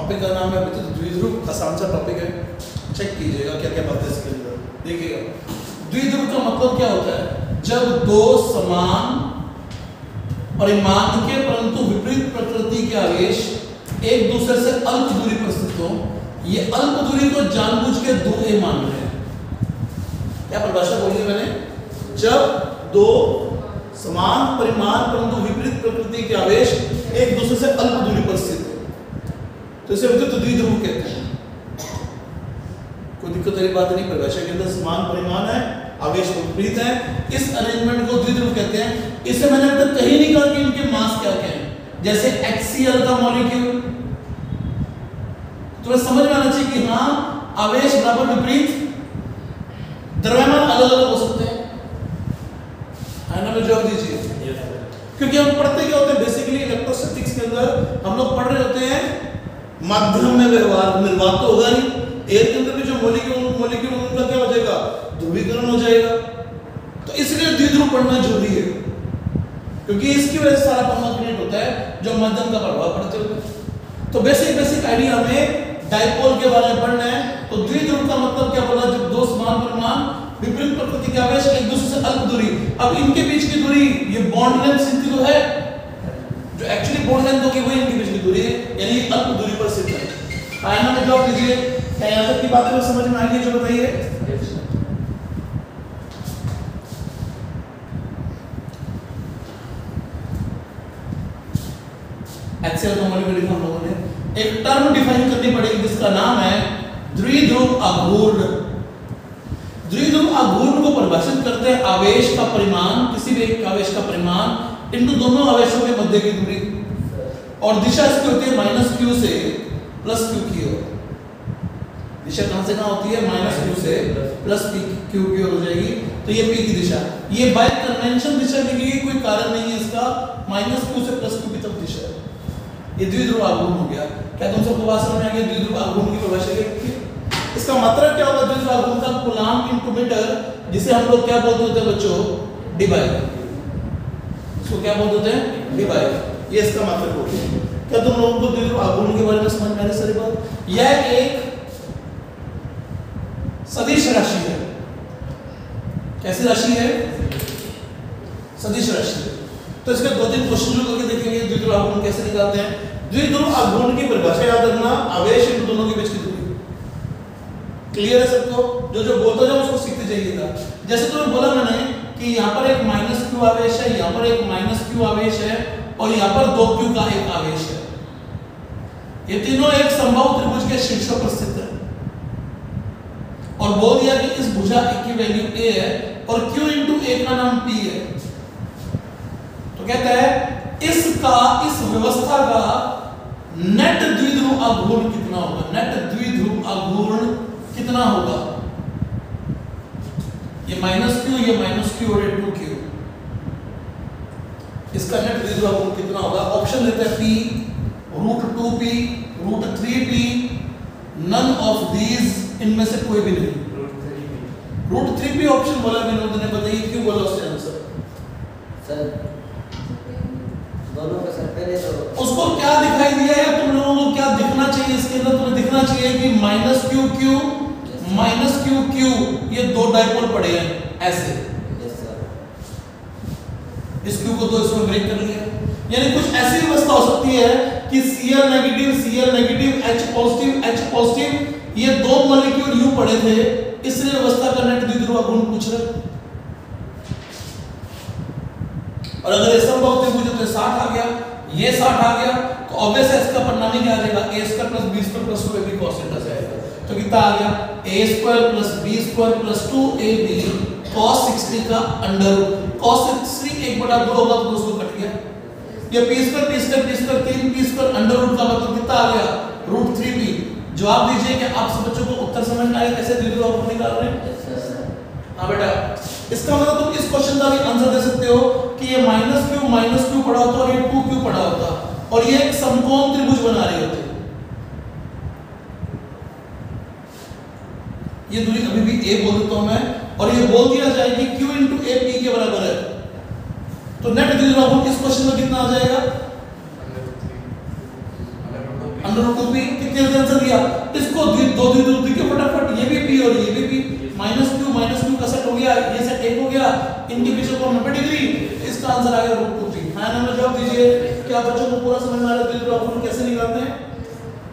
Topic का नाम है विद्युत द्विध्रुव, आसान सा टॉपिक है, चेक कीजिएगा क्या क्या बातें इसके अंदर। देखिएगा द्विध्रुव का मतलब क्या होता है, जब दो समान परिमाण के परंतु विपरीत प्रकृति के आवेश एक दूसरे से अल्प दूरी पर स्थित हो। ये अल्प दूरी को जानबूझ के 2a मान रहे हैं। क्या परिभाषा बोली मैंने, जब दो समान परिमाण परंतु विपरीत प्रकृति के आवेश एक दूसरे से अल्प दूरी पर स्थित हो तो इसे विद्युत द्विध्रुव कहते हैं। कोई दिक्कत वाली बात नहीं, परिभाषा के अंदर समान परिमाण है, आवेश विपरीत है, इस अरेंजमेंट को द्विध्रुव कहते हैं। इसे मैंने अब तक कहीं नहीं कहा कि इनके मास क्या क्या है। जैसे HCl का मॉलिक्यूल, तुम्हें समझ में आना चाहिए कि हाँ आवेश बराबर विपरीत, द्रव्यमान अलग अलग हो सकते हैं। आना में जवाब दीजिए, क्योंकि हम पढ़ते क्या होते हैं बेसिकली इलेक्ट्रोस्टैटिक्स के अंदर हम लोग पढ़ रहे होते हैं माध्यम में व्यवहार, निर्वात तो होगा नहीं, एयर के अंदर भी जो मॉलिक्यूल उनका क्या हो जाएगा, ध्रुवीकरण हो जाएगा। तो इसलिए द्विध्रुव पढ़ना जरूरी है, क्योंकि इसकी वजह से सारा परमाणु क्रिएट होता है जो माध्यम का प्रभाव पड़ते होते हैं। तो बेसिक आइडिया हमें डाइपोल के बारे में पढ़ना है। तो द्विध्रुव का मतलब क्या बोला, जब दो समान परिमाण विपरीत प्रकृति के आवेश एक दूसरे से अल्प दूरी, अब इनके बीच की दूरी ये बॉन्ड लेंथ इनकी तो है, जो एक्चुअली बॉन्ड लेंथ होगी वही इनके बीच की दूरी है, यानी अल्प दूरी पर स्थित है। आयना में जवाब दीजिए, क्या यहां तक की बातें तो समझ में आई है जो बताइए। एक्सेल का मॉलिक्यूल लिखा हम लोगों ने, एक टर्म डिफाइन करनी पड़ेगी जिसका नाम है द्विध्रुव आघूर्ण। द्विध्रुव आघूर्ण को परिभाषित करते हैं आवेश का परिमाण, किसी भी एक आवेश का परिमाण इनटू दोनों आवेशों के मध्य की दूरी, और दिशा इसकी होती है -q से +q की ओर। दिशा कहां से कहां होती है, -q से +q की ओर हो जाएगी, तो ये p की दिशा, ये बाय कन्वेंशन दिशा लिखी गई, कोई कारण नहीं है इसका, -q से +q की तरफ दिशा है। ये द्विध्रुव आघूर्ण हो गया। क्या तुम सबको बात समझ में आ गई द्विध्रुव आघूर्ण की परिभाषा क्या है? इसका मतलब क्या होगा द्विध्रुव आघूर्ण का, कूलाम्ब इनटू मीटर, जिसे हम लोग क्या बोलते होते हैं बच्चों, डिवाइड, इसको क्या बोलते होते हैं, डिवाइड, ये इसका मतलब हो गया। क्या तुम लोगों को द्विध्रुव आघूर्ण के बारे में समझ में आ रही सारी बात? यह एक सदिश राशि है। कैसी राशि है, सदिश राशि है। तो इसके 2-3 क्वेश्चन जो करके देखेंगे द्विध्रुव आघूर्ण कैसे निकालते हैं। द्विध्रुव आघूर्ण की परिभाषा याद रखना, आवेश इन दोनों के बीच की दूरी। क्लियर है सबको? जो बोलता जाओ उसको सीखते जाइएगा। जैसे तुम्हें बोला मैंने कि यहाँ पर एक -q आवेश है, यहाँ पर एक -q आवेश है, और यहाँ पर 2q का एक आवेश है। ये तीनों एक समबाहु त्रिभुज के शीर्षों पर स्थित है, और बोल दिया कि इस भुजा की वैल्यू a है और q × a का नाम p है। तो कहता है इस व्यवस्था का नेट द्विध्रुव आघूर्ण कितना होगा, नेट द्विध्रुव आघूर्ण कितना होगा, ये -q, ये -q और ये 2q, इसका नेट द्विध्रुव आघूर्ण कितना होगा। ऑप्शन देता है p, √2p, √3p, none of these, इनमें से कोई भी नहीं। √3p ऑप्शन बोला विनोद ने, बताइए क्यों बोला उससे आंसर। सर दोनों का सर पहले तो उसको क्या दिखाई दिया है, तुम लोगों को क्या दिखना चाहिए इसके अंदर, तुम्हें दिखना चाहिए कि -q, ये 2 डाइपोल पड़े हैं ऐसे, इस q को 2 इसमें ब्रेक कर लिया, यानी कुछ ऐसी व्यवस्था हो सकती है कि Cl नेगेटिव, H पॉजिटिव, ये 2 मॉलिक्यूल यूं पड़े थे, इसलिए व्यवस्था का नेट द्विध्रुव आघूर्ण पूछ रहे। और अगर ये समबाहु त्रिभुज तो 60 आ गया, ये 60 आ गया, तो ऑब्वियस है इसका परिणामी क्या आ जाएगा, a² + b² + 2ab cos θ जाएगा। तो कितना आ गया, a² + b² + 2ab cos 60 का अंडर रूट, cos 60 1/2 होगा तो उसको कट गया, ये p² + 3p² अंडर रूट का मतलब कितना आ गया, √3p। जवाब दीजिए कि आप सब बच्चों को उत्तर समझ में आया कैसे द्विध्रुव आघूर्ण निकाल रहे हैं। हाँ बेटा, इसका मतलब तुम इस क्वेश्चन का भी आंसर दे सकते हो कि ये -q पड़ा होता और ये 2q पड़ा होता, और ये एक समकोण त्रिभुज बना रहे होते। ये दूरी अभी भी a बोल देता हूं मैं, और ये बोल दिया जाए कि q × a p के बराबर है, तो नेट द्विध्रुव आघूर्ण इस क्वेश्चन में कितना आ जाएगा, √3 अंडर रूट 2p कितने आंसर दिया इसको दो द्विध्रुव दिखे फटाफट, ये भी p और ये भी p, माइनस क्यू का सेट हो गया, ये सेट एक हो गया, इनके बीच में 90 डिग्री, इसका आंसर आ गया रूट 2p। हाँ नंबर जवाब दीजिए। क्या बच्चों को पूरा समझ में आ रहा है द्विध्रुव आघूर्ण कैसे निकालते हैं?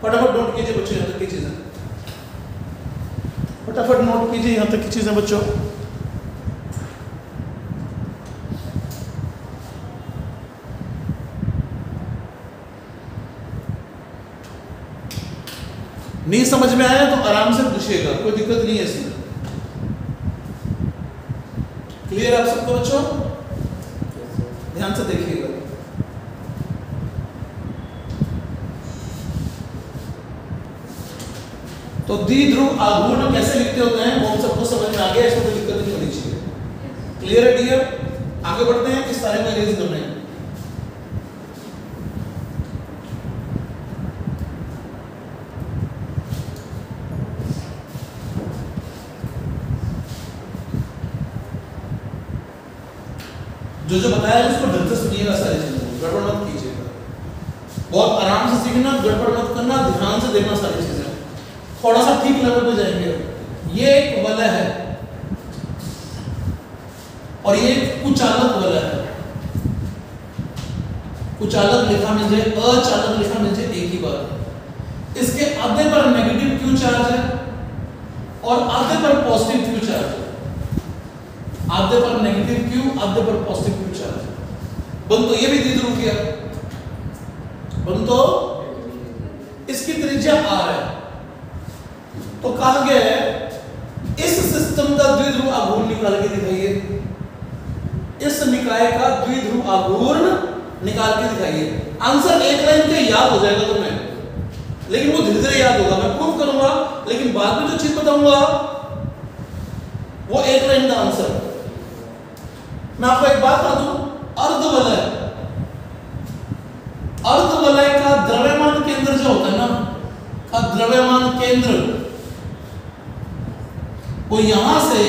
फटाफट नोट कीजिए बच्चों यहाँ तक की चीजें, फटाफट नोट कीजिए यहाँ तक की चीजें बच्चों। नहीं समझ में आया तो आराम से पूछिएगा, कोई दिक्कत नहीं है इसमें। क्लियर आप सबको बच्चों? ध्यान से देखिएगा। तो द्विध्रुव आघूर्ण कैसे लिखते होते हैं वो हम सबको समझ में आ गया, इसमें कोई दिक्कत नहीं होनी चाहिए। क्लियर है डियर? आगे बढ़ते हैं, इस सारे को इरेज करना है। जो बताया है उसको ढंग से सुनिएगा, सारी चीजें गड़बड़ मत कीजिएगा, बहुत आराम से सीखना, गड़बड़ मत करना, ध्यान से देखना सारी चीजें, थोड़ा सा ठीक लेवल पे जाएंगे। ये एक वलय है और ये एक कुचालक वलय है। कुचालक लिखा मिल जाए, अचालक लिखा मिल जाए, एक ही बात है। इसके आधे पर नेगेटिव क्यू चार्ज है और आधे पर पॉजिटिव क्यू चार्ज है। आधे पर नेगेटिव क्यू, आधे पर पॉजिटिव क्यू चार्ज। बन तो ये भी द्विध्रुव किया, बन तो इसकी त्रिज्या r है। तो कहा गया है इस सिस्टम का द्विध्रुव आघूर्ण निकाल के दिखाइए, इस निकाय का द्विध्रुव आघूर्ण निकाल के दिखाइए। आंसर एक लाइन के याद हो जाएगा तुम्हें, लेकिन वो धीरे धीरे याद होगा, मैं प्रूव करूंगा, लेकिन बाद में जो चीज बताऊंगा वो एक लाइन का आंसर। मैं आपको एक बात बता दूं, अर्धवलय, अर्धवलय का द्रव्यमान केंद्र जो होता है ना, का द्रव्यमान केंद्र वो यहां से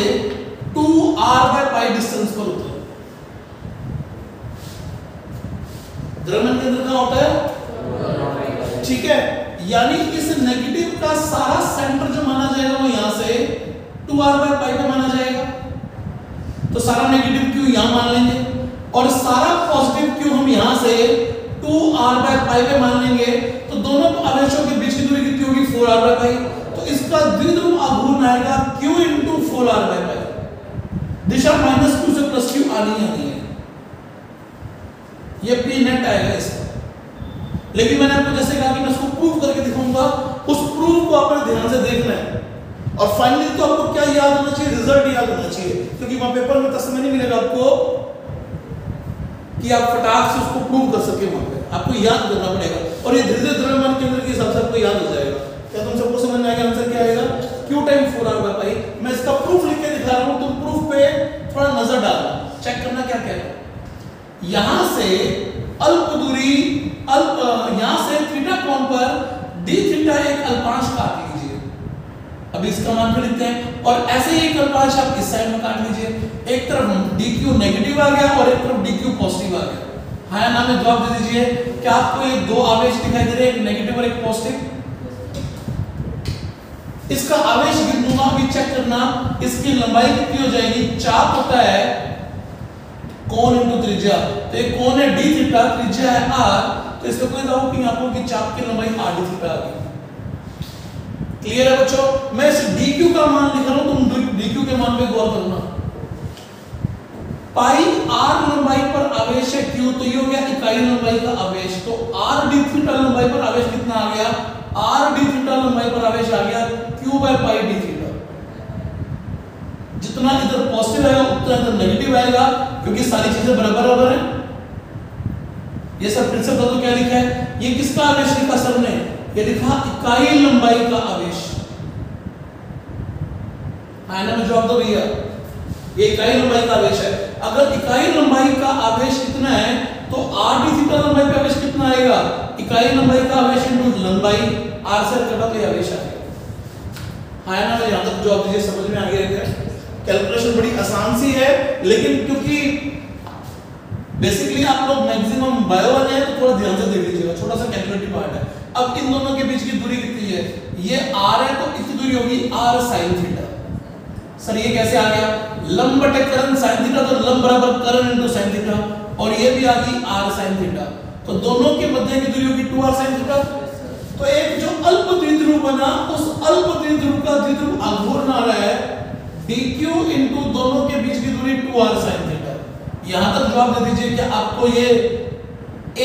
2r/π डिस्टेंस पर होता है। द्रव्यमान केंद्र कहां होता है? ठीक है, यानी इस नेगेटिव का सारा सेंटर जो माना जाएगा वो यहां से 2r/π पे माना जाएगा। तो सारा नेगेटिव क्यू यहां मान लेंगे और सारा पॉजिटिव क्यू हम यहां से 2r/π पे मान लेंगे। तो दोनों आवेशों के बीच की दूरी कितनी होगी? 4r/π। तो इसका द्विध्रुव आघूर्ण आएगा q × 4r/π। दिशा -q से +q आनी है, ये p नेट आएगा इसका। लेकिन मैंने आपको जैसे कहा कि मैं इसको प्रूव करके दिखाऊंगा, उस प्रूफ को आपने ध्यान से देखना है। और फाइनली तो आपको क्या याद होना चाहिए? रिजल्ट याद होना चाहिए, क्योंकि वहां पेपर में तस्वीर नहीं मिलेगा आपको कि आप फटाक से उसको प्रूव कर सके। वहां पे आपको याद करना पड़ेगा और ये धीरे धीरे द्रव्यमान केंद्र के हिसाब से आपको याद हो जाएगा। क्या तुम सबको समझ में आएगा? आंसर क्या आएगा? q × 4r/π। मैं इसका प्रूफ लिख के दिखा रहा हूं, तुम प्रूफ पे थोड़ा नजर डालना, चेक करना क्या कह रहा है। यहां से अल्प दूरी, यहां से थीटा कोण पर d θ एक अल्पांश काट लीजिए। अभी इसका मान भी लिखते हैं और ऐसे ही एक अल्पांश आप इस साइड में काट लीजिए। एक तरफ dq नेगेटिव आ गया और एक तरफ dq पॉजिटिव आ गया। हाँ या ना में जवाब दे दीजिए। क्या आपको ये दो आवेश दिखाई दे रहे हैं, एक नेगेटिव और एक पॉजिटिव? इसका आवेश बिंदु भी चेक करना, इसकी लंबाई कितनी हो जाएगी? चाप होता है कोण × त्रिज्या, तो ये कोण है d θ, त्रिज्या है r, तो इसका कोई डाउट नहीं आपको कि चाप की लंबाई r d θ आ गई। क्लियर है बच्चों? मैं इस dq का मान लिख रहा हूं, तुम dq के मान पे गौर करना। पाई r लंबाई पर आवेश है q, तो ये हो गया इकाई लंबाई का आवेश। तो r d θ लंबाई पर आवेश कितना आ गया? r d θ लंबाई पर आवेश आ गया q/π d θ। जितना इधर पॉजिटिव आएगा उतना इधर नेगेटिव आएगा, क्योंकि सारी चीजें बराबर बराबर हैं। ये सब फिर से बता दो क्या लिखा है। ये किसका आवेश लिखा सर ने? ये लिखा इकाई लंबाई का आवेश। आईना में जवाब दो भैया, ये इकाई लंबाई का आवेश है। अगर इकाई लंबाई का आवेश कितना है तो r d θ लंबाई का आवेश कितना आएगा? इकाई लंबाई का आवेश × लंबाई, r से कटा तो ये आवेश आ गया। आईना में यहां तक जवाब दीजिए, समझ में आ गया क्या? कैलकुलेशन बड़ी आसान सी है, लेकिन क्योंकि बेसिकली आप लोग मैक्सिमम बायो वाले हैं तो थोड़ा ध्यान से देख लीजिएगा, छोटा सा कैलकुलेटिव पार्ट है। अब इन दोनों के बीच की दूरी कितनी है? ये r है तो इतनी दूरी होगी r sin थीटा। सर ये कैसे आ गया? लंब बटे कर्ण sin थीटा, तो लंब बराबर कर्ण इनटू sin थीटा, और ये भी आ गई r sin थीटा, तो दोनों के मध्य की दूरी होगी 2r sin थीटा। तो एक जो अल्प द्विध्रुव बना, उस अल्प द्विध्रुव का द्विध्रुव आघूर्ण आ रहा है dq इनटू दोनों के बीच की दूरी 2r sin थीटा। यहां तक जवाब दे दीजिए कि आपको ये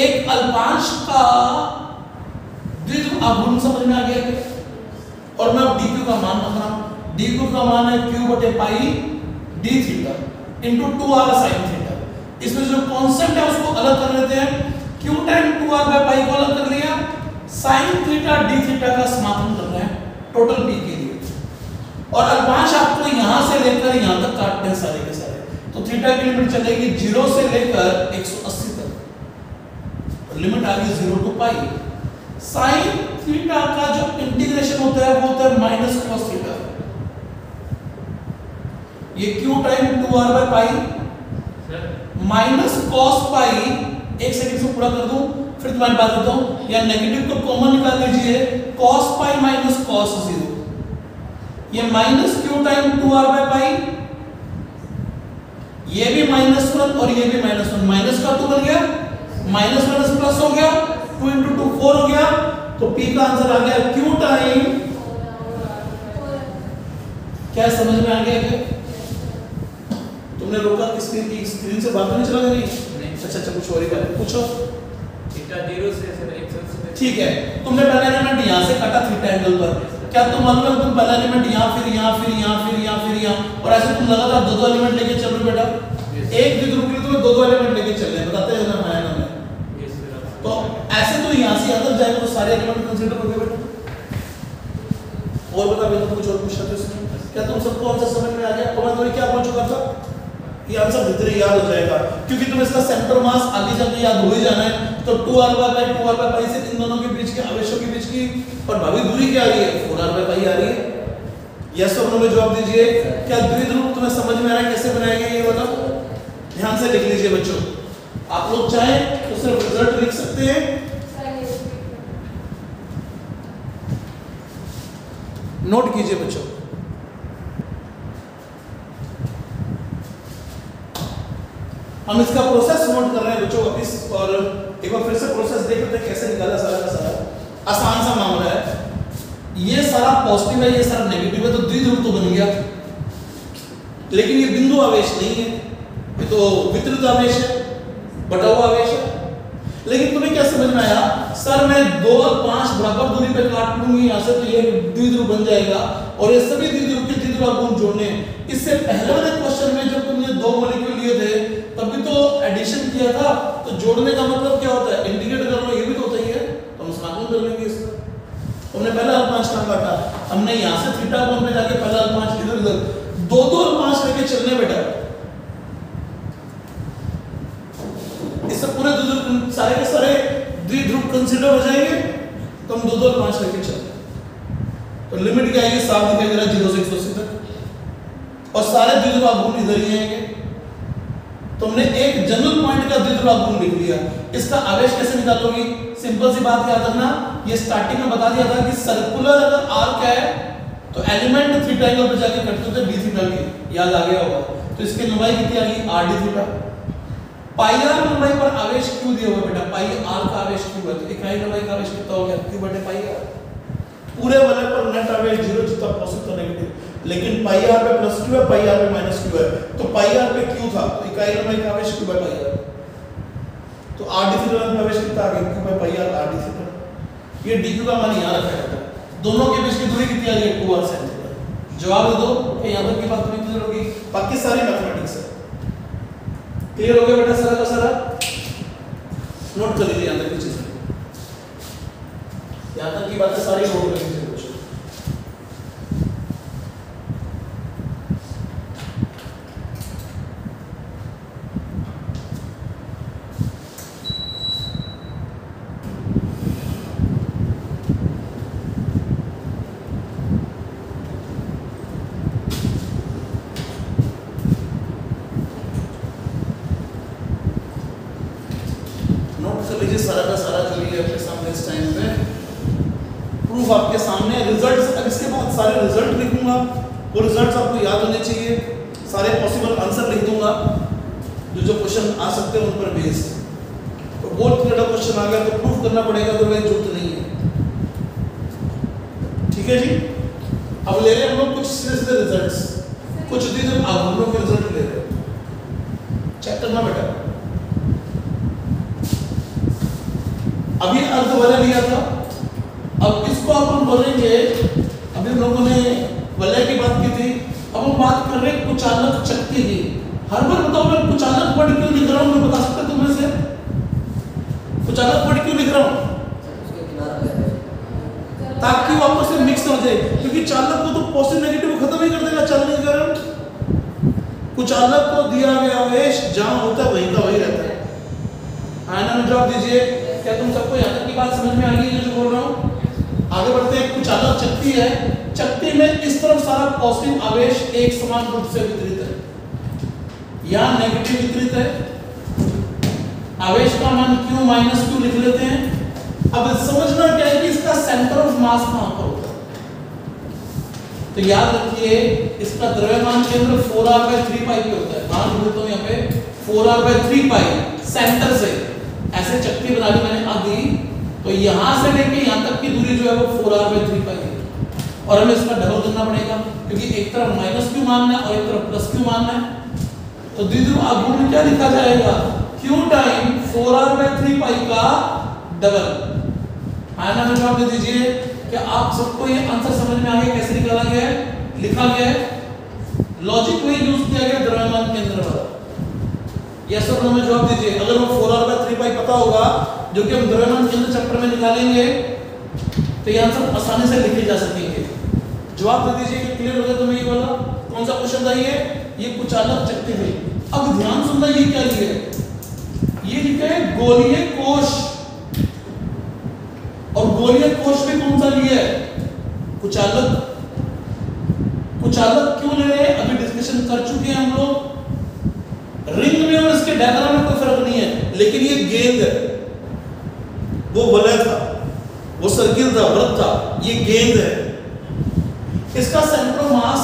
एक अल्पांश का द्विध्रुव आघूर्ण समझ में आ गया क्या? और मैं अब dq का मान रख रहा हूं, dq का मान है q बटे पाई d theta into 2r sin theta. इसमें जो कांस्टेंट है उसको अलग कर लेते हैं, q time 2r by pi को अलग कर लिया, sin थीटा d थीटा का समापन कर रहे हैं टोटल p के लिए, और अल्पांश आपको यहां से लेकर यहां तक काटने हैं सारे के सारे, तो थीटा की लिमिट चलेगी 0 से लेकर 180 तक, तो लिमिट आ गई 0 टू पाई। sin थीटा का जो इंटीग्रेशन होता है वो होता है माइनस cos थीटा, ये q time 2r by pi minus cos पाई, एक सेकंड से पूरा कर दूं फिर तुम्हारी बात करता हूं, या नेगेटिव को कॉमन निकाल लीजिए, cos पाई माइनस cos 0, ये minus q time 2r by pi, ये भी -1 और ये भी -1, माइनस का 2 बन गया, माइनस माइनस प्लस हो गया, 2 इंटू 2 4 हो गया, तो p का आंसर आ गया q टाइम, क्या समझ में आ गया क्या? तुमने रोका किसकी स्क्रीन से बात नहीं चला गई? अच्छा कुछ और ही बात पूछो। थीटा 0 से 180, ठीक है, तुमने पहला एलिमेंट यहां से काटा थीटा एंगल पर, क्या तुम मालूम है तुम पहला एलिमेंट यहां फिर यहां फिर यहां फिर यहां फिर यहां, और ऐसे तुम लगातार दो एलिमेंट लेके चल रहे हो बेटा, एक द्विध्रुव के लिए तुम्हें दो एलिमेंट लेके चलने हैं, बताते हैं ना माया में, तो ऐसे तो यहां से अंदर जाएगा तो सारे एलिमेंट कंसीडर हो गए बेटा। और बता बेटा कुछ और पूछना था इसमें, क्या तुम सबको आंसर समझ में आ गया? कमेंट में क्या बोल चुका था? ये आंसर भीतर याद हो जाएगा, क्योंकि तुम्हें इसका सेंटर मास आगे जाके याद हो ही जाना है, तो 2r bye 2r by pi से इन दोनों के बीच के आवेशों के बीच की प्रभावी दूरी क्या आ रही है? 4r बाय पाई आ रही है। यस और नो में जवाब दीजिए। क्या द्विध्रुव तुम्हें समझ में आ रहा है कैसे बनाया गया ये बताओ? ध्यान से लिख लीजिए बच्चों, आप लोग चाहें तो सिर्फ रिजल्ट लिख सकते हैं, नोट कीजिए बच्चों। हम इसका प्रोसेस नोट कर रहे हैं बच्चों वापिस, और एक बार फिर से प्रोसेस देख लेते हैं कैसे निकाला सारा का सारा। आसान सा मामला है, ये सारा पॉजिटिव है ये सारा नेगेटिव है, तो द्विध्रुव तो बन गया, लेकिन ये बिंदु आवेश नहीं है, ये तो वितरित आवेश है, बटा हुआ आवेश है। लेकिन तुम्हें क्या समझ में आया? सर मैं 2 और 5 बराबर दूरी पे काट लूंगी यहां से, तो ये द्विध्रुव बन जाएगा, और ये सभी द्विध्रुव के द्विध्रुव आघूर्ण जोड़ने। इससे पहले वाले क्वेश्चन में जब तुमने 2 मॉलिक्यूल लिए थे तभी तो एडिशन किया था, तो जोड़ने का मतलब क्या होता है? इंटीग्रेट कर लो, ये भी तो होता ही है, तो हम समाकलन कर लेंगे इसका। हमने पहला अल्पांश कहां काटा? हमने यहां से थीटा कोण पे जाके पहला अल्पांश इधर उधर 2 अल्पांश लेके चलने बेटा, इससे पूरे द्विध्रुव सारे के सारे द्विध्रुव कंसीडर हो जाएंगे, तो हम 2 अल्पांश लेके चलते हैं, तो लिमिट क्या आएगी? साफ दिखाई दे रहा है 0 से 180 तक, और सारे द्विध्रुव आघूर्ण इधर ही आएंगे। तुमने एक जनरल पॉइंट का द्विध्रुव आघूर्ण लिख लिया, इसका आवेश कैसे निकालोगी? सिंपल सी बात याद रखना, ये स्टार्टिंग में बता दिया था कि सर्कुलर अगर आर्क है तो एलिमेंट थीटा एंगल पे जाके कटते होते d थीटा की, याद आ गया होगा। तो इसकी लंबाई कितनी आ गई? r d theta. Pi r लंबाई पर आवेश q दिया हुआ बेटा, पाई r का आवेश q है, तो इकाई लंबाई का आवेश कितना हो गया? q बटे पाई r। पूरे वाले पर नेट आवेश 0 जितना पॉजिटिव तो नेगेटिव, लेकिन पाई r पे प्लस q है, पाई r पे माइनस q है, तो पाई r पे q था, तो इकाई लंबाई का आवेश q बाय पाई r, तो r d थीटा में आवेश कितना आ गया? q by pi r r d theta. ये dq का मान यहां रखा जाता है, दोनों के बीच की दूरी कितनी आ रही है? 2r sin theta. जवाब दे दो कि यहां तक की बात तुम्हें क्लियर होगी, बाकी सारी मैथमेटिक्स है। क्लियर हो गया बेटा सारा का सारा? नोट कर लीजिए यहां तक की चीजें, यहां तक की बातें सारी नोट कर लीजिए बच्चों। नोट कर लीजिए सारा का सारा जो भी है अपने सामने इस टाइम पे। आपके सामने रिजल्ट्स। अब इसके बाद सारे रिजल्ट लिखूंगा, वो रिजल्ट्स आपको याद होने चाहिए, सारे पॉसिबल आंसर लिख दूंगा जो क्वेश्चन आ सकते हैं उन पर बेस्ड। तो बोर्ड क्लियर क्वेश्चन आ गया तो प्रूफ करना पड़ेगा, तो वही जरूरत नहीं है। ठीक है जी। अब ले रहे हैं हम लोग कुछ सीधे सीधे रिजल्ट्स, कुछ दिन आघूर्णों के रिजल्ट ले रहे हैं, चेक करना बेटा। अभी अर्ध वलय लिया था, अब इसको अपन बोलेंगे, अभी हम लोगों ने वलय की बात की थी, अब हम बात कर रहे हैं कुचालक चक्की की। हर बार बताओ मैं कुचालक वर्ड क्यों लिख रहा हूं, मैं बता सकता तुम्हें से कुचालक वर्ड क्यों लिख रहा हूं? ताकि वो आपस में मिक्स हो जाए, क्योंकि चालक को तो पॉजिटिव नेगेटिव खत्म ही कर देगा चलने के कारण। कुचालक को दिया गया आवेश जहां होता है वहीं का वही रहता है। आयना में जवाब दीजिए। क्या तुम सबको यहाँ तक की बात समझ में आ गई है जो बोल रहा हूँ? आगे बढ़ते हैं। कुचालक चक्की है, चक्की में इस तरफ सारा पॉजिटिव आवेश एक समान रूप से वितरित है, यहाँ नेगेटिव वितरित है। आवेश का मान Q माइनस Q लिख लेते हैं। अब समझना क्या है कि इसका सेंटर ऑफ मास कहां पर होता है, तो याद रखिए इसका द्रव्यमान केंद्र 4r/3 पाई पे होता है। मान लिखता हूं यहाँ पे 4r/3 पाई सेंटर से ऐसे चक्की बना ली मैंने आधी, तो यहां से लेके यहां तक की दूरी जो है वो 4r/3 पाई है, और हमें इसका डबल करना पड़ेगा क्योंकि एक तरफ माइनस Q मानना है और एक तरफ प्लस Q मानना है। तो द्विध्रुव आघूर्ण क्या लिखा जाएगा? Q टाइम 4r/3 पाई का डबल। आयना में जवाब दे दीजिए। क्या आप सबको ये आंसर समझ में आ गया कैसे निकाला गया है, लिखा गया है? लॉजिक वही यूज किया गया द्रव्यमान केंद्र वाला। यस और नो में जवाब दीजिए। अगर वो 4r/3 पाई पता होगा जो कि हम द्रव्यमान केंद्र चैप्टर में निकालेंगे तो ये आंसर आसानी से लिखे जा सकेंगे। जवाब दे दीजिए कि क्लियर हो गया तुम्हें ये वाला। कौन सा क्वेश्चन था ये कुचालक चक्की थी। अब ध्यान सुनना, ये क्या लिखा है? ये लिखा है गोलीय कोश, और गोलीय कोश में कौन सा लिया है? कुचालक। कुचालक क्यों ले रहे हैं अभी डिस्कशन कर चुके हैं हम लोग। रिंग में और इसके डायग्राम में कोई फर्क नहीं है, लेकिन ये गेंद है, वो वलय था, वो सर्किल था, वृत्त था, ये गेंद है। इसका सेंटर ऑफ मास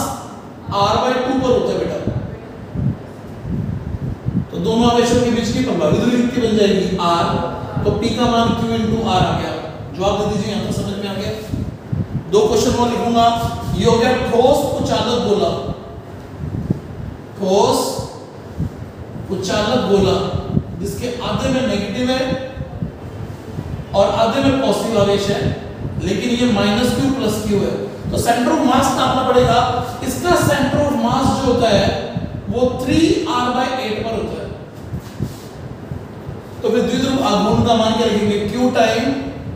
r/2 पर होता है बेटा। तो दोनों आवेशों के बीच की प्रभावी दूरी कितनी बन जाएगी? r। तो p का मान q × r आ गया। जवाब दे दीजिए। यहां तो समझ में आ गया। दो क्वेश्चन और लिखूंगा। ये हो गया ठोस कुचालक गोला, ठोस कुचालक गोला जिसके आधे में नेगेटिव है और आधे में पॉजिटिव आवेश है, लेकिन ये -Q + Q है। तो सेंटर ऑफ मास नापना पड़ेगा। इसका सेंटर ऑफ मास जो होता है वो 3r/8 पर होता है। तो फिर द्विध्रुव आघूर्ण का मान क्या लिखेंगे? Q टाइम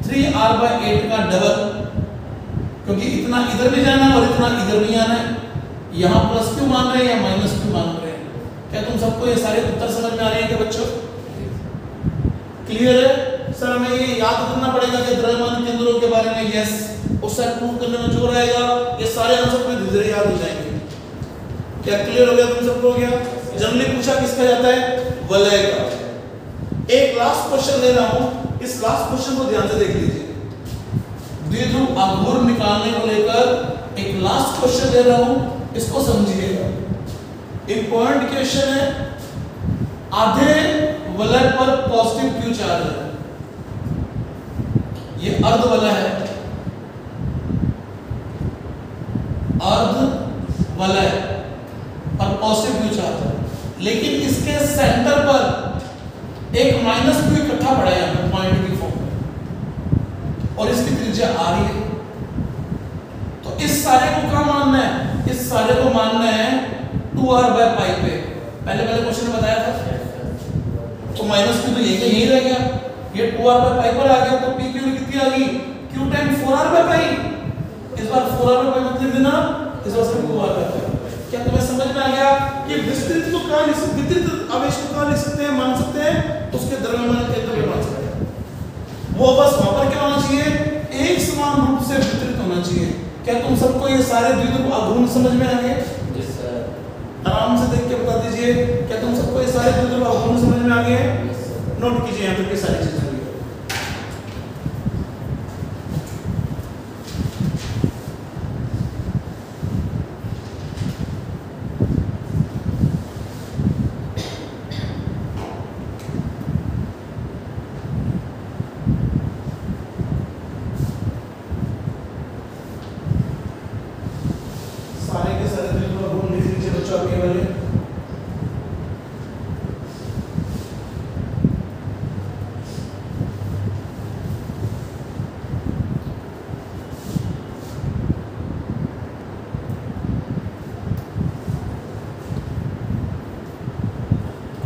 3r/8 का डबल, क्योंकि इतना इधर भी जाना है और इतना इधर भी आना है। यहां +Q मान रहे हैं या -Q मान रहे हैं? क्या तुम सबको ये सारे उत्तर समझ में आ रहे हैं क्या बच्चों? क्लियर है? सर हमें ये याद करना पड़ेगा कि द्रव्यमान केंद्रों के बारे में। यस, उससे प्रूव करने में जो रहेगा ये सारे आंसर में धीरे याद हो जाएंगे। क्या क्लियर हो गया तुम सबको? हो गया। जनरली पूछा किसका जाता है? वलय का। एक लास्ट क्वेश्चन ले रहा हूं, इस लास्ट क्वेश्चन को ध्यान से देख लीजिए। द्विध्रुव आघूर्ण निकालने को लेकर एक लास्ट क्वेश्चन ले रहा हूं, इसको समझिएगा। इंपॉर्टेंट क्वेश्चन है। आधे वलय पर पॉजिटिव Q चार्ज है, ये अर्ध वलय है, अर्ध वलय और पॉजिटिव Q चार्ज है, लेकिन इसके सेंटर पर एक -Q इकट्ठा पड़ा है पॉइंट की फॉर्म में, और इसकी त्रिज्या आ रही है। तो इस सारे को क्या मानना है? इस सारे को मानना है 2r/पाई पे। पहले क्वेश्चन में बताया था। तो -Q तो यही रह गया, ये 2r/पाई पर आ गया। तो p की कितनी आ गई? Q टाइम 4r/पाई। इस बार 4r/पाई मत लिख देना, इस बार सिर्फ 2r/पाई। क्या तुम्हें समझ में आ गया कि विस्तृत को कहां लिख सकते, वितरित आवेश को कहां लिख सकते हैं, मान सकते हैं? उसके द्रव्यमान केंद्र में मान सकते हैं। वो बस वहां पर क्या होना चाहिए? एक समान रूप से वितरित होना चाहिए। क्या तुम सबको ये सारे द्विध्रुव आघूर्ण समझ में आ गए? Yes sir. आराम से देख के बता दीजिए। क्या तुम सबको ये सारे द्विध्रुव आघूर्ण समझ में आ गए? नोट कीजिए यहाँ तक की सारी चीजें।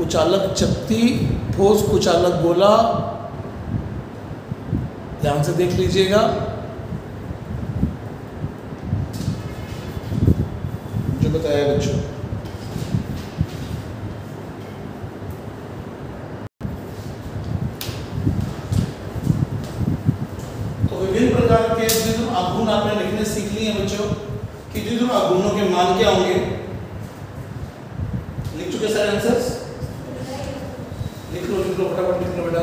कुचालक चकती, ठोस कुचालक गोला, ध्यान से देख लीजिएगा। जो बताया बच्चों, तो विभिन्न प्रकार के द्विध्रुव आघूर्ण आपने लिखने सीख लिए हैं बच्चों कि द्विध्रुव आघूर्णों के मान क्या होंगे। लिख चुके सारे आंसर्स? लिख लो फटाफट लिख लो बेटा।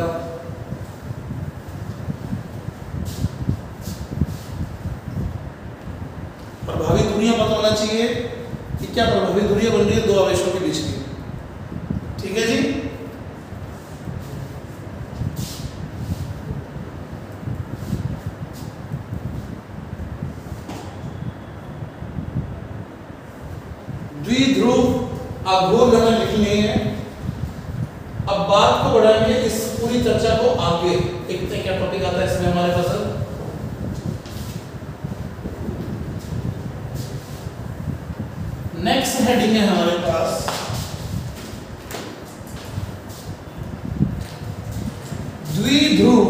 प्रभावी दूरियां पता होना चाहिए कि क्या प्रभावी दूरियां बन रही है दो आवेशों के बीच की। ठीक है जी। द्विध्रुव आघूर्ण हमें लिखने हैं। अब बात को बढ़ाएंगे इस पूरी चर्चा को आगे। देखते हैं क्या टॉपिक आता है इसमें हमारे पास। नेक्स्ट हेडिंग है हमारे पास द्विध्रुव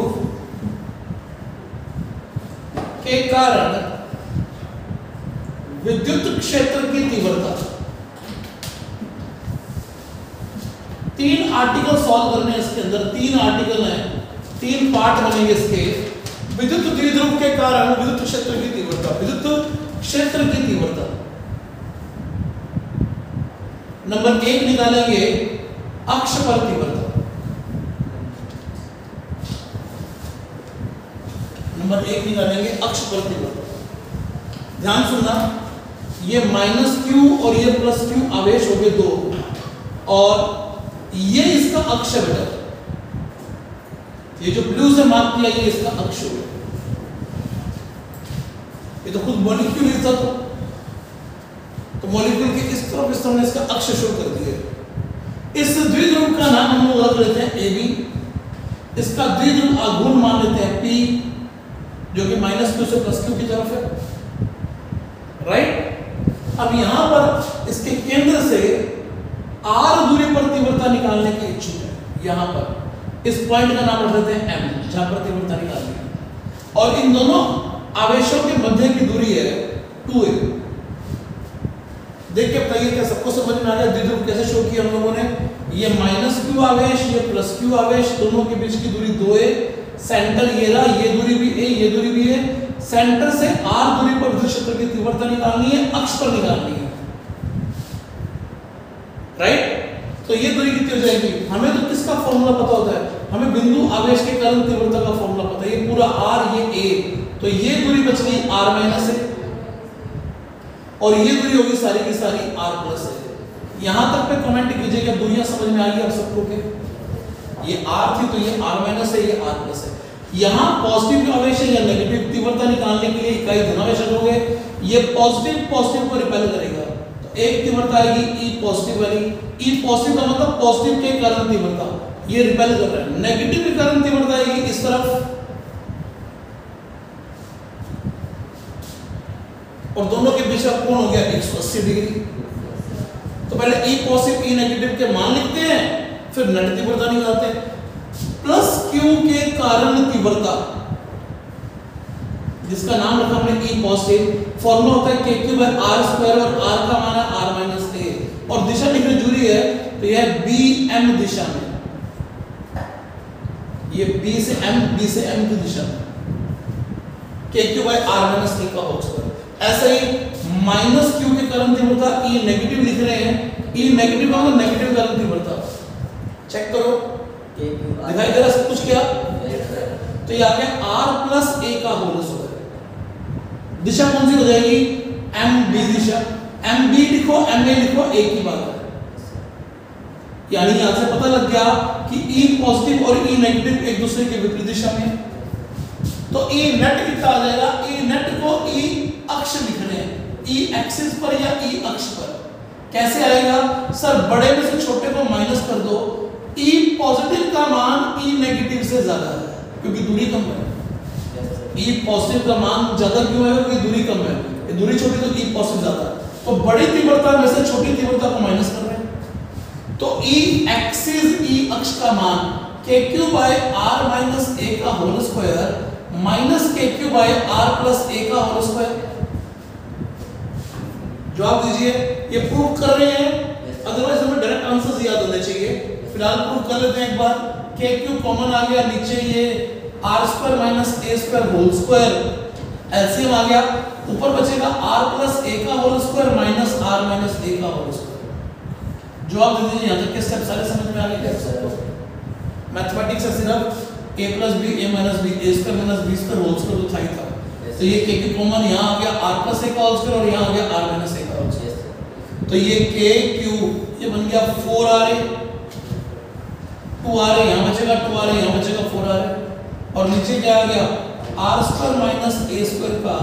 के कारण विद्युत क्षेत्र की तीव्रता। 3 आर्टिकल सॉल्व करने इसके अंदर, 3 आर्टिकल हैं, 3 पार्ट बनेंगे इसके। विद्युत द्विध्रुव के कारण विद्युत क्षेत्र की तीव्रता, विद्युत क्षेत्र की तीव्रता। नंबर 1 निकालेंगे अक्ष पर तीव्रता। नंबर 1 निकालेंगे अक्ष पर तीव्रता। ध्यान सुनना, ये -q और ये +q आवेश हो गए 2 और ये इसका अक्ष है बेटा। ये जो ब्लू से मार्क किया ये इसका अक्ष हो गया। ये तो खुद मॉलिक्यूल ही था, तो मॉलिक्यूल के इस तरफ ने इसका अक्ष शो कर दिया। इस द्विध्रुव का नाम हम लोग रख लेते हैं AB। इसका द्विध्रुव आघूर्ण मान लेते हैं P, जो कि -q से +q की तरफ है। राइट। अब यहां पर इसके केंद्र से r दूरी पर तीव्रता निकालने के इच्छुक है। यहां पर इस पॉइंट का नाम रख लेते हैं M, जहां पर तीव्रता निकालनी है। और इन दोनों आवेशों के मध्य की दूरी है 2a। देख के बताइए क्या सबको समझ में आ गया द्विध्रुव कैसे शो किया हम लोगों ने। ये -q आवेश, ये +q आवेश, दोनों के बीच की दूरी 2a। सेंटर ये रहा, ये दूरी भी a, ये दूरी भी a। सेंटर से r दूरी पर विद्युत क्षेत्र की तीव्रता निकालनी है, अक्ष पर निकालनी है। राइट। तो ये दूरी कितनी हो जाएगी? हमें तो किसका फॉर्मूला पता होता है? हमें बिंदु आवेश के कारण तीव्रता का फॉर्मूला पता है। ये पूरा r, ये a, तो ये दूरी बच गई r-a और ये दूरी होगी सारी की सारी r+a। यहां तक पे कमेंट कीजिएगा दूरियां समझ में आ गई आप सबको के? ये r थी तो ये r- है, ये r+है। यहां पॉजिटिव आवेश है या नेगेटिव तीव्रता निकालने के लिए इकाई धनावेश रखोगे। ये पॉजिटिव को रिपेल करेगा, तो एक तीव्रता आएगी E पॉजिटिव वाली। E पॉजिटिव का मतलब पॉजिटिव के कारण तीव्रता, ये रिपेल कर रहा है। नेगेटिव के कारण तीव्रता आएगी इस तरफ, और दोनों के बीच का कोण हो गया 180 डिग्री। तो पहले E पॉजिटिव E नेगेटिव के मान लिखते हैं, फिर नेट तीव्रता निकालते हैं। +q के कारण तीव्रता, जिसका नाम रखा हमने E पॉजिटिव। फॉर्मूला होता है kq/r² और r का मान है r-a और दिशा लिखनी जरूरी है, तो यह bm दिशा में, ये b से m की दिशा में kq/r-a का होगा। ऐसा ही -q के कारण तीव्रता E नेगेटिव लिख रहे हैं। E नेगेटिव का मतलब नेगेटिव कारण तीव्रता। चेक करो, दिखाई दे रहा सब कुछ क्या? तो ये आ गया r+a का होल स्क्वायर। दिशा कौन सी हो जाएगी? MB दिशा। MB लिखो, MA लिखो, एक ही बात है। यानी यहां से पता लग गया कि E पॉजिटिव और E नेगेटिव एक दूसरे के विपरीत दिशा में। तो E नेट कितना आ जाएगा? E नेट को E अक्ष लिख रहे हैं, E एक्सिस पर या E अक्ष पर। कैसे आएगा सर? बड़े में से छोटे को माइनस कर दो। E पॉजिटिव का मान E नेगेटिव से ज्यादा है क्योंकि दूरी कम है। E पॉजिटिव का मान ज्यादा क्यों है? क्योंकि दूरी कम है। दूरी छोटी तो E पॉजिटिव ज्यादा है। तो बड़ी तीव्रता में से छोटी तीव्रता को माइनस कर रहे हैं। तो ई एक्सिस ई अक्ष का मान KQ by R minus A का whole square minus KQ by R plus A का होल स्क्वायर। जवाब दीजिए, ये प्रूव कर रहे हैं, अदरवाइज हमें डायरेक्ट आंसर्स याद होने चाहिए। फिलहाल प्रूव कर लेते हैं एक बार। KQ कॉमन आ गया, नीचे ये R square minus A square whole square, LCM आ गया, ऊपर बचेगा R प्लस A का whole square minus R minus A का होल स्क्वायर। जवाब दे दीजिए, यहाँ तक के स्टेप सारे समझ में आ गए क्या? मैथमेटिक्स से सिर्फ a plus B A minus B A square minus B square whole square तो था ही था। तो ये k की कॉमन यहाँ आ गया r प्लस a का होल स्क्वायर और यहाँ आ गया r माइनस a का होल स्क्वायर। तो ये k q ये बन गया 4r 2r यहाँ बचेगा 2r यहाँ बचेगा 4r और नीचे क्या आ गया r square minus a square का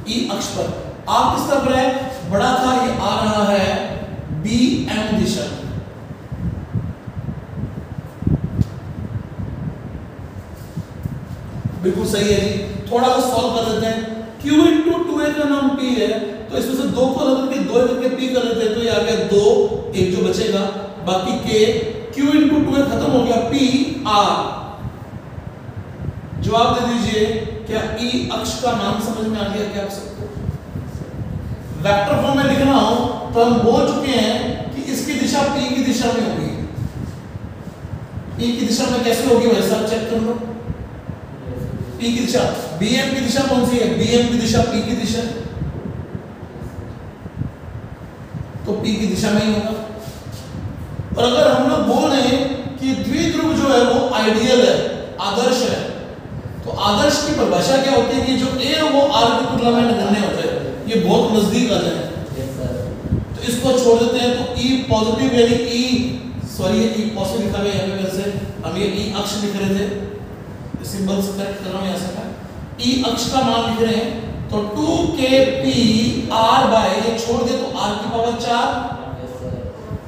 e अक्ष पर r किस तरफ है, बड़ा था, ये आ रहा है bm दिशा। बिल्कुल सही है जी। थोड़ा सा सॉल्व कर लेते हैं। q इंटू 2a का नाम p है, तो इसमें से 2 को अलग करके 2 करके p कर लेते हैं, तो ये आ गया 2, एक जो बचेगा, बाकी k, q इंटू 2a खत्म हो गया, p r। जवाब दे दीजिए, क्या e अक्ष का नाम समझ में आ गया क्या आप सबको? वेक्टर फॉर्म में लिख रहा हूं तो हम बोल चुके हैं कि इसकी दिशा p की दिशा में होगी। p की दिशा में कैसे होगी वैसा चेक कर लो। P की दिशा, BM की दिशा कौन सी है? BM की दिशा P की दिशा, तो P की दिशा में ही होगा। और अगर हम लोग बोल रहे हैं कि द्विध्रुव जो है वो आइडियल है, आदर्श है, तो आदर्श की परिभाषा क्या होती है कि जो A है वो R की तुलना में नगण्य होता है। ये बहुत नजदीक आ जाए, तो इसको छोड़ देते हैं। तो E पॉजिटिव यानी E, सॉरी ये E पॉजिटिव लिखा गया यहाँ पे, वैसे हम ये E अक्ष लिख रहे थे, सिंबल्स करेक्ट कर रहा हूं यहां से मैं। E अक्ष का मान लिख रहे हैं, तो 2kp r बाय, ये छोड़ दे तो r की पावर 4,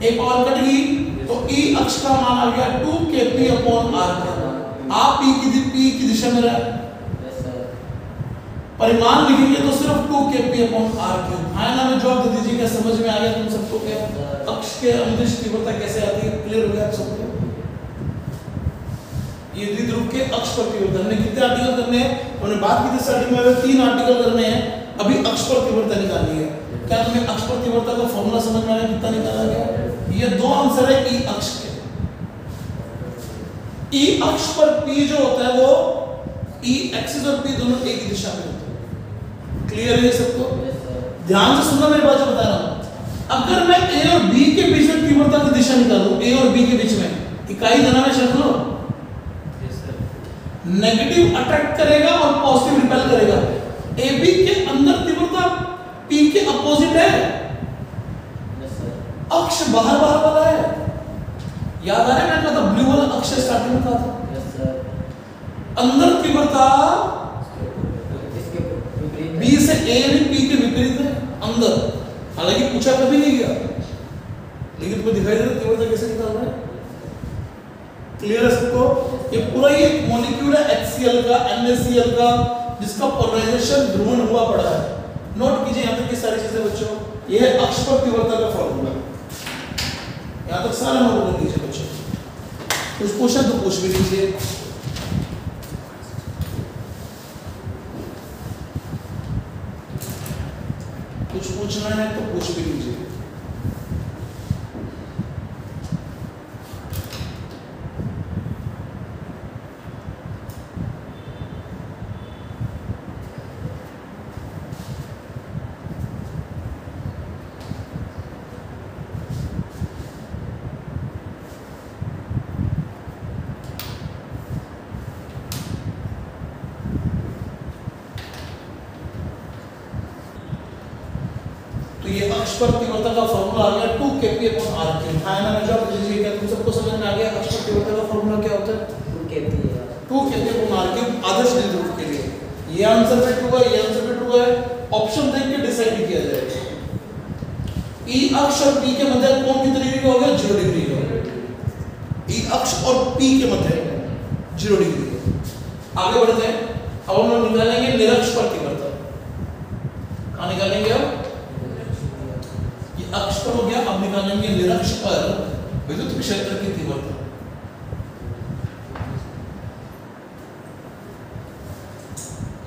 एक और कट गई, तो E अक्ष का मान आ गया 2kp अपॉन r। आप P की दिशा में रहे, परिमाण लिखेंगे तो सिर्फ 2kp अपॉन r क्यूब। हाँ ना, में जवाब दे दीजिए, क्या समझ में आ गया तुम सबको? क्या अक्ष के अनुदिश तीव्रता कैसे आती है, क्लियर हो गया आप सबको? ये द्विध्रुव के अक्ष पर तीव्रता, हमने कितने आर्टिकल करने हैं? हमने बात की थी स्टार्टिंग में 3 आर्टिकल करने हैं, अभी अक्ष पर तीव्रता निकालनी है। क्या तुम्हें अक्ष पर तीव्रता का फॉर्मूला समझ में आया कितना निकाला गया? ये 2 आंसर है E अक्ष के। E अक्ष पर P जो होता है वो E एक्सिस और P दोनों एक ही दिशा में होते हैं। क्लियर है सबको? ध्यान से सुनना, मेरी बात बता रहा हूं। अगर मैं A और B के बीच में तीव्रता की दिशा निकालूं, A और B के बीच में इकाई देना में शर्त लो, नेगेटिव अट्रैक्ट करेगा और पॉजिटिव रिपेल करेगा। AB के अंदर तीव्रता P के अपोजिट है, अक्ष बाहर वाला है। याद आ रहा है मैंने कहा था ब्लू वाला अक्ष स्टार्टिंग में कहा था। अंदर तीव्रता B से A यानी P के विपरीत है अंदर, हालांकि पूछा कभी नहीं गया, लेकिन तुम्हें दिखाई दे रहा तीव्रता कैसे निकालना है। क्लियर है सबको? ये पूरा ये मॉलिक्यूल है HCl का, NaCl का, जिसका पोलराइजेशन ध्रुवण हुआ पड़ा है। नोट कीजिए यहाँ तक की सारी चीजें बच्चों, ये है अक्ष पर तीव्रता का फॉर्मूला। यहाँ तक सारा नोट कर लीजिए बच्चों, कुछ पूछा तो पूछ भी लीजिए। कुछ पूछना है तो पूछ भी लीजिए। ये अक्ष पर तीव्रता का फॉर्मूला आ गया 2kp अपॉन r क्यूब। हाँ ना, मैं जवाब दीजिए, क्या तुम सबको समझ में आ गया अक्ष पर तीव्रता का फॉर्मूला क्या होता है? 2kp अपॉन r क्यूब आदर्श द्विध्रुव के लिए। ये आंसर पे ट्रू है, ये आंसर पे ट्रू है, ऑप्शन देख के डिसाइड किया जाएगा। E अक्ष और P के मध्य कोण कितनी डिग्री का हो गया? 0 डिग्री का। E अक्ष और P के मध्य 0 डिग्री। आगे बढ़ते हैं, अब हम लोग निकालेंगे निरक्ष पर तीव्रता। कहाँ निकालेंगे अब? अक्ष पर पर हो गया। अब निकालेंगे निरक्ष पर विद्युत क्षेत्र की तीव्रता।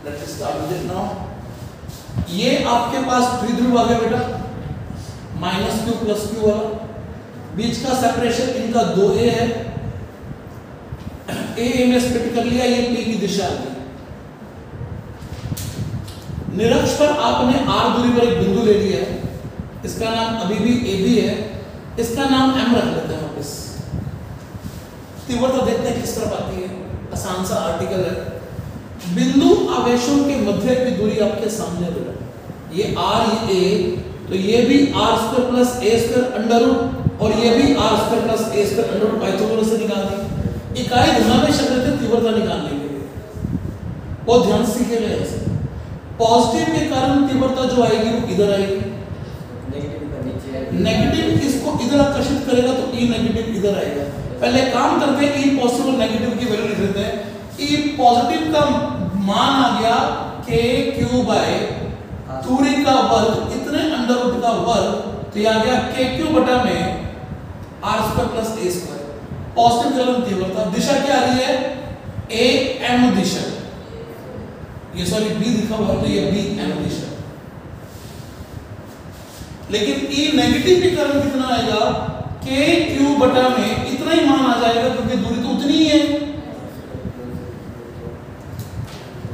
Let's start with it now. ये आपके पास द्विध्रुव आ गया बेटा, -q + q वाला। बीच का सेपरेशन इनका 2a है, a में स्प्लिट कर लिया, ये p की दिशा आ गई। निरक्ष पर आपने r दूरी पर एक बिंदु ले लिया है, इसका नाम अभी भी AB है, इसका नाम m रख लेते हैं वापस। तीव्रता देखते हैं किस तरफ आती है, आसान सा आर्टिकल है। बिंदु आवेशों के मध्य की दूरी आपके सामने बेटा, ये r ये a, तो ये भी r² + a² अंडर और ये भी r² + a² अंडर पाइथागोरस से निकाल दी। इकाई घुमावे शक्ल से तीव्रता निकालने के लिए बहुत ध्यान से सीखेगा। ऐसे पॉजिटिव के कारण तीव्रता जो आएगी वो इधर आएगी, नेगेटिव का नीचे आएगी, नेगेटिव इसको इधर आकर्षित करेगा तो E नेगेटिव इधर आएगा। पहले काम करते हैं, E पॉजिटिव और नेगेटिव की वैल्यू लिख देते हैं। E पॉजिटिव का मान आ गया KQ/ दूरी का वर्ग इतने अंडर का वर्ग, तो ये आ गया KQ बटा में r² + a²। पॉजिटिव गलन तीव्रता, दिशा क्या आ रही है AM दिशा, ये सॉरी B लिखा हुआ है तो ये BM दिशा। लेकिन E नेगेटिव के कारण कितना आएगा, KQ बटा में इतना ही मान आ जाएगा क्योंकि दूरी तो उतनी ही है।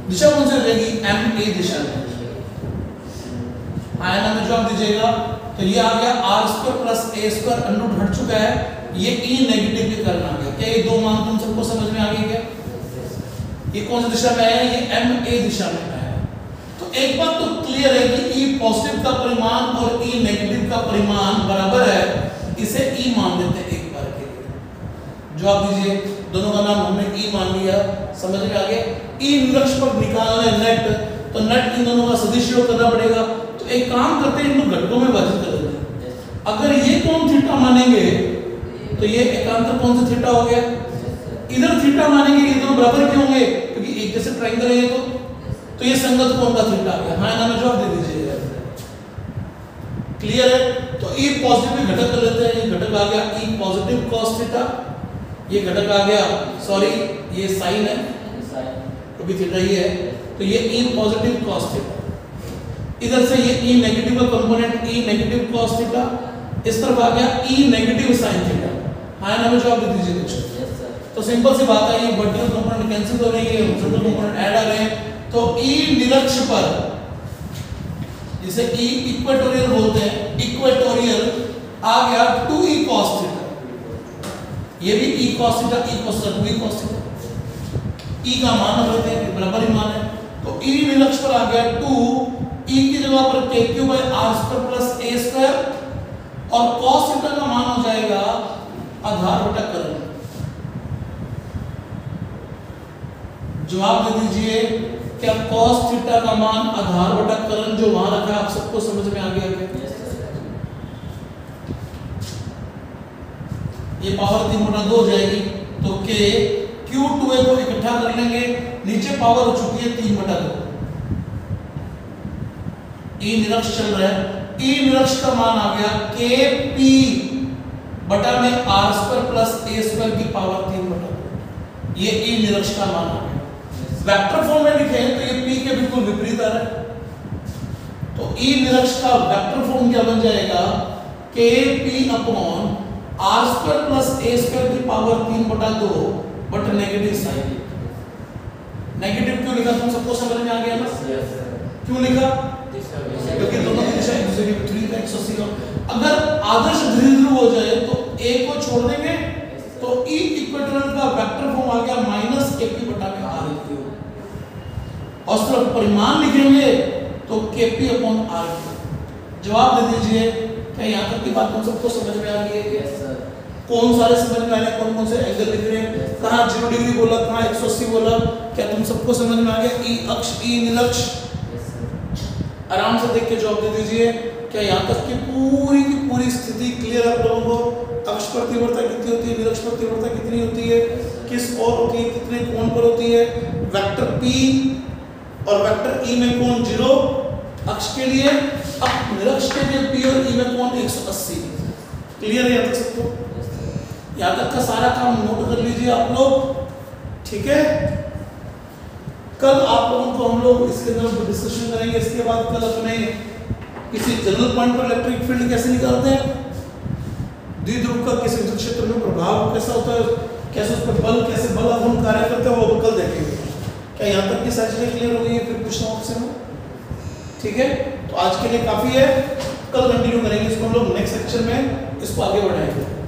दिशा कौन सी रहेगी, MA दिशा में। आयना में जवाब दीजिएगा तो ये आ गया r² + a² अंडर हट चुका है, ये E नेगेटिव के कारण आ गया। क्या ये दो मान तुम सबको समझ में आ गई क्या? ये कौन सी दिशा में आया, ये MA दिशा में आया। तो एक बात तो क्लियर है कि E पॉजिटिव का परिमाण और E नेगेटिव का परिमाण बराबर है, इसे E मान देते हैं एक बार के लिए। जवाब दीजिए, दोनों का नाम हमने E मान लिया, समझ में आ गया। E निरक्ष पर निकालना है नेट, तो नेट इन दोनों का सदिश योग करना पड़ेगा। तो एक काम करते हैं, इनको घटकों में विभाजित कर देते हैं। अगर ये कोण थीटा मानेंगे तो ये एकांतर कौन सा थीटा हो गया, इधर थीटा मानेंगे, ये दोनों बराबर क्यों होंगे, क्योंकि एक जैसे ट्रायंगल है ये तो ये संगत कोण का थीटा आ गया। हाँ ना में जवाब दे दीजिए, क्लियर है। तो E पॉजिटिव में घटक कर लेते हैं, ये घटक आ गया E पॉजिटिव cos थीटा, ये घटक आ गया, सॉरी ये साइन है क्योंकि थीटा ही है, तो ये E पॉजिटिव cos थीटा। इधर से ये E नेगेटिव का component E negative cos theta, इस तरफ आ गया E नेगेटिव sin थीटा। हाँ ना में जवाब दे दीजिए कुछ। तो सिंपल सी बात है, ये वर्टिकल कंपोनेंट कैंसिल हो रही है, हॉरिजॉन्टल कंपोनेंट ऐड आ रहे हैं। तो E निरक्ष पर, जिसे E इक्वेटोरियल बोलते हैं, इक्वेटोरियल आ गया 2E cos थीटा, ये भी E cos theta, E cos theta, 2E cos theta. E का मान रखते हैं, बराबर ही मान है, तो E निरक्ष पर आ गया 2E की जगह पर KQ/r² + a² और cos थीटा का मान हो जाएगा आधार बटा कर्ण। जवाब दे दीजिए, क्या cos थीटा का मान आधार बटा कर्ण जो वहां रखा है आप सबको समझ में आ गया क्या? ये पावर 3/2 हो जाएगी, तो K Q2A को इकट्ठा कर लेंगे, नीचे पावर हो चुकी है 3/2। E निरक्ष चल रहा है, E निरक्ष का मान आ गया KP बटा में r² + a² की पावर 3/2। ये E निरक्ष का मान आ गया। वेक्टर फॉर्म में लिखे तो ये P के बिल्कुल विपरीत आ रहा है, तो E निरक्ष का वेक्टर फॉर्म क्या बन जाएगा, KP अपॉन r² + a² की power 3/2 but negative sign. Negative क्यों लिखा, तुम सबको समझ में आ गया ना? क्यों लिखा, क्योंकि दोनों की दिशा एक दूसरे के विपरीत है, 180 का। अगर आदर्श द्विध्रुव हो जाए तो A को छोड़ देंगे, तो E इक्वेटोरियल का वेक्टर फॉर्म आ गया -KP बटा में r। और उस तरफ परिमाण लिखेंगे तो KP अपॉन r। जवाब दे दीजिए, क्या यहाँ तक की बात तुम सबको समझ में आ गई है? कौन सारे समझ में आ रहे हैं, कौन कौन से एंगल लिख रहे हैं, कहाँ 0 डिग्री बोला, कहाँ 180 बोला, क्या तुम सबको समझ में आ गया? E अक्ष E निरक्ष, आराम से देख के जवाब दे दीजिए। क्या यहाँ तक की पूरी स्थिति क्लियर है आप लोगों को? अक्ष पर तीव्रता कितनी होती है, निरक्ष पर तीव्रता कितनी होती है, किस ओर होती है, कितने कोण पर होती है, वेक्टर P और वेक्टर E में कोण 0, अक्ष के लिए, अब निरक्ष के लिए P और E में कोण 180। क्लियर है यहाँ तक सबको? यहाँ तक का सारा काम नोट कर लीजिए आप लोग, ठीक है। कल आप लोगों को हम लोग इसके अंदर डिस्कशन करेंगे। इसके बाद कल अपने किसी जनरल पॉइंट पर इलेक्ट्रिक फील्ड कैसे निकालते हैं, द्विध्रुव का किसी विद्युत क्षेत्र में प्रभाव कैसा होता है, कैसे उस पर बल, कैसे बल आघूर्ण कार्य करते हैं, वो कल देखेंगे। क्या यहाँ तक की सारी चीजें क्लियर हो गई है? फिर पूछता हूँ आपसे मैं, ठीक है। तो आज के लिए काफी है, कल कंटिन्यू करेंगे इसको हम लोग नेक्स्ट लेक्चर में, इसको आगे बढ़ाएंगे।